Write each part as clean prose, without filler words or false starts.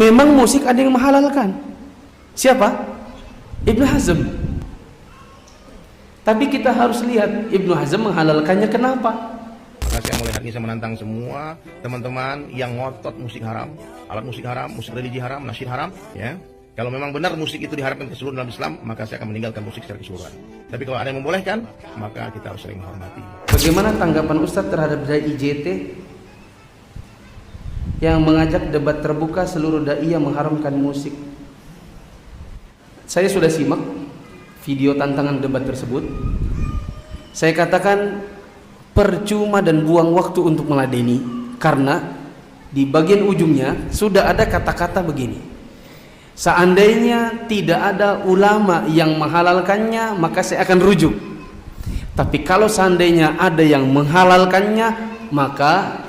Memang musik ada yang menghalalkan. Siapa? Ibnu Hazm. Tapi kita harus lihat Ibnu Hazm menghalalkannya kenapa? Maka saya mulai hari ini saya menantang semua teman-teman yang ngotot musik haram, alat musik haram, musik religi haram, nasyid haram, ya. Kalau memang benar musik itu diharapkan keseluruhan dalam Islam, maka saya akan meninggalkan musik secara keseluruhan. Tapi kalau ada yang membolehkan, maka kita harus sering menghormati. Bagaimana tanggapan Ustadz terhadap dai IJT yang mengajak debat terbuka seluruh dai yang mengharamkan musik? Saya sudah simak video tantangan debat tersebut. Saya katakan percuma dan buang waktu untuk meladeni, karena di bagian ujungnya sudah ada kata-kata begini: seandainya tidak ada ulama yang menghalalkannya, maka saya akan rujuk. Tapi kalau seandainya ada yang menghalalkannya, maka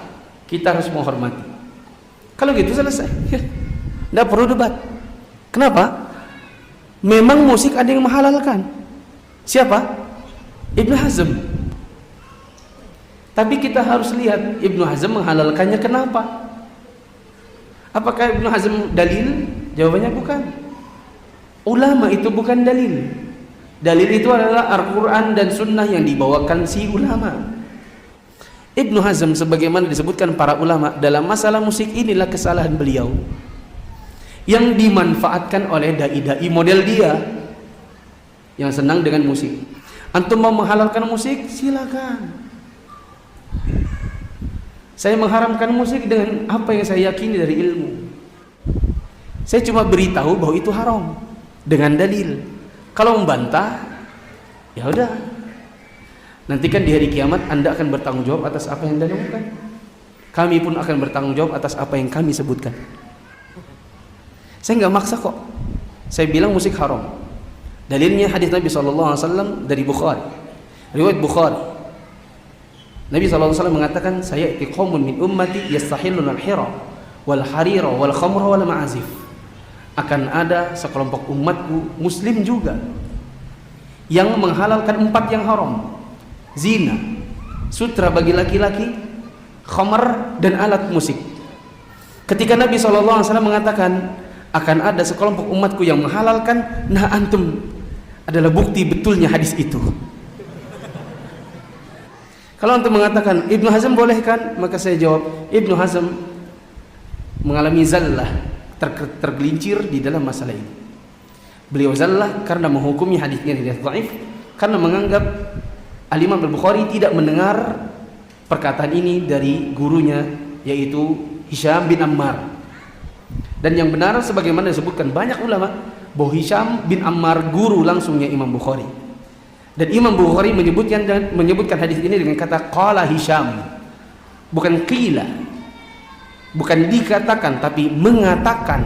kita harus menghormati. Kalau gitu selesai. Tidak perlu debat. Kenapa? Memang musik ada yang menghalalkan. Siapa? Ibnu Hazm. Tapi kita harus lihat Ibnu Hazm menghalalkannya kenapa? Apakah Ibnu Hazm dalil? Jawabannya bukan. Ulama itu bukan dalil. Dalil itu adalah Al-Quran dan Sunnah yang dibawakan si ulama. Ibnu Hazm sebagaimana disebutkan para ulama dalam masalah musik, inilah kesalahan beliau yang dimanfaatkan oleh dai-dai model dia yang senang dengan musik. Antum mau menghalalkan musik? Silakan. Saya mengharamkan musik dengan apa yang saya yakini dari ilmu. Saya cuma beritahu bahwa itu haram dengan dalil. Kalau membantah, ya udah. Nanti kan di hari kiamat Anda akan bertanggung jawab atas apa yang Anda lakukan. Kami pun akan bertanggung jawab atas apa yang kami sebutkan. Saya nggak maksa kok. Saya bilang musik haram. Dalilnya hadis Nabi SAW dari Bukhari, riwayat Bukhari. Nabi SAW mengatakan, saya qaumun min ummati yastahillun al-hira wal harira wal khamra wal ma'azif. Akan ada sekelompok umatku muslim juga yang menghalalkan 4 yang haram: zina, sutra bagi laki-laki, khamar, dan alat musik. Ketika Nabi SAW mengatakan akan ada sekelompok umatku yang menghalalkan, nah antum adalah bukti betulnya hadis itu. Kalau antum mengatakan Ibnu Hazm bolehkan, maka saya jawab Ibnu Hazm mengalami zallah, tergelincir di dalam masalah ini. Beliau zallah karena menghukumi hadisnya hadis dhaif, karena menganggap Al-Imam Al-Bukhari tidak mendengar perkataan ini dari gurunya, yaitu Hisham bin Ammar. Dan yang benar sebagaimana disebutkan banyak ulama, bahwa Hisham bin Ammar guru langsungnya Imam Bukhari. Dan Imam Bukhari menyebutkan hadis ini dengan kata qala Hisham, bukan qila, bukan dikatakan, tapi mengatakan,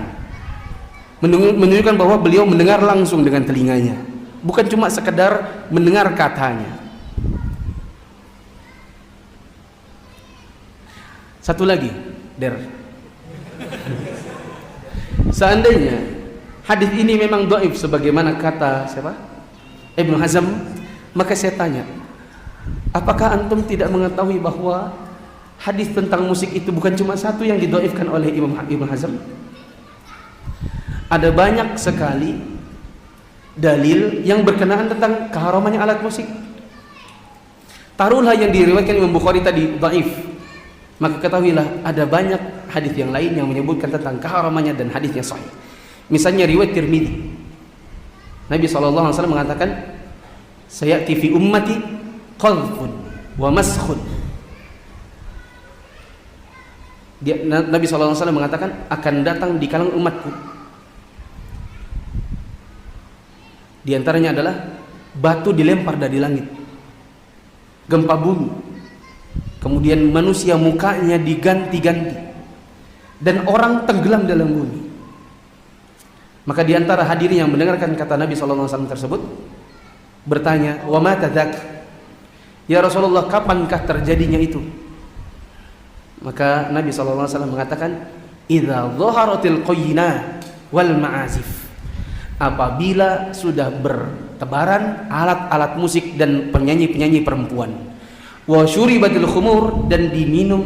menunjukkan bahwa beliau mendengar langsung dengan telinganya, bukan cuma sekedar mendengar katanya. Satu lagi, seandainya hadis ini memang dhaif sebagaimana kata siapa? Ibnu Hazm, maka saya tanya, apakah antum tidak mengetahui bahwa hadis tentang musik itu bukan cuma satu yang didhaifkan oleh Ibnu Hazm? Ada banyak sekali dalil yang berkenaan tentang keharamannya alat musik. Taruhlah yang diriwayatkan Imam Bukhari tadi dhaif, maka ketahuilah ada banyak hadis yang lain yang menyebutkan tentang keharamannya dan hadisnya sahih. Misalnya riwayat Tirmidzi, Nabi SAW mengatakan, sayati fi ummati qadhfun wa maskhun. Nabi SAW mengatakan akan datang di kalangan umatku, di antaranya adalah batu dilempar dari langit, gempa bumi, kemudian manusia mukanya diganti-ganti, dan orang tenggelam dalam bumi. Maka di antara hadirin yang mendengarkan kata Nabi SAW tersebut bertanya, wa ma tadzak, ya Rasulullah, kapankah terjadinya itu? Maka Nabi SAW mengatakan, idza dhaharatil qayyinat wal ma'azif, apabila sudah bertebaran alat-alat musik dan penyanyi-penyanyi perempuan, wa syuribatil khumur, dan diminum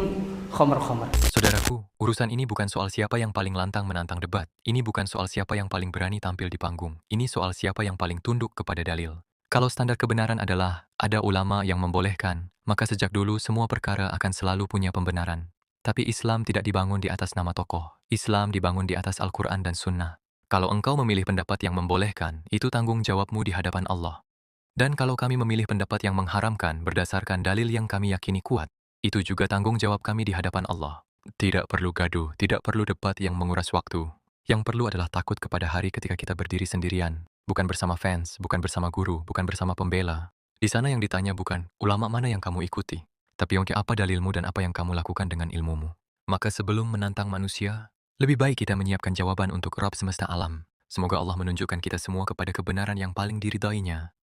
khamar-khamar. Saudaraku, Urusan ini bukan soal siapa yang paling lantang menantang debat. Ini bukan soal siapa yang paling berani tampil di panggung. Ini soal siapa yang paling tunduk kepada dalil. Kalau standar kebenaran adalah ada ulama yang membolehkan, maka sejak dulu semua perkara akan selalu punya pembenaran. Tapi Islam tidak dibangun di atas nama tokoh. Islam dibangun di atas Al-Quran dan Sunnah. Kalau engkau memilih pendapat yang membolehkan, itu tanggung jawabmu di hadapan Allah. Dan kalau kami memilih pendapat yang mengharamkan berdasarkan dalil yang kami yakini kuat, itu juga tanggung jawab kami di hadapan Allah. Tidak perlu gaduh, tidak perlu debat yang menguras waktu. Yang perlu adalah takut kepada hari ketika kita berdiri sendirian, bukan bersama fans, bukan bersama guru, bukan bersama pembela. Di sana yang ditanya bukan ulama mana yang kamu ikuti, tapi apa dalilmu dan apa yang kamu lakukan dengan ilmumu. Maka sebelum menantang manusia, lebih baik kita menyiapkan jawaban untuk Rabb semesta alam. Semoga Allah menunjukkan kita semua kepada kebenaran yang paling diridainya.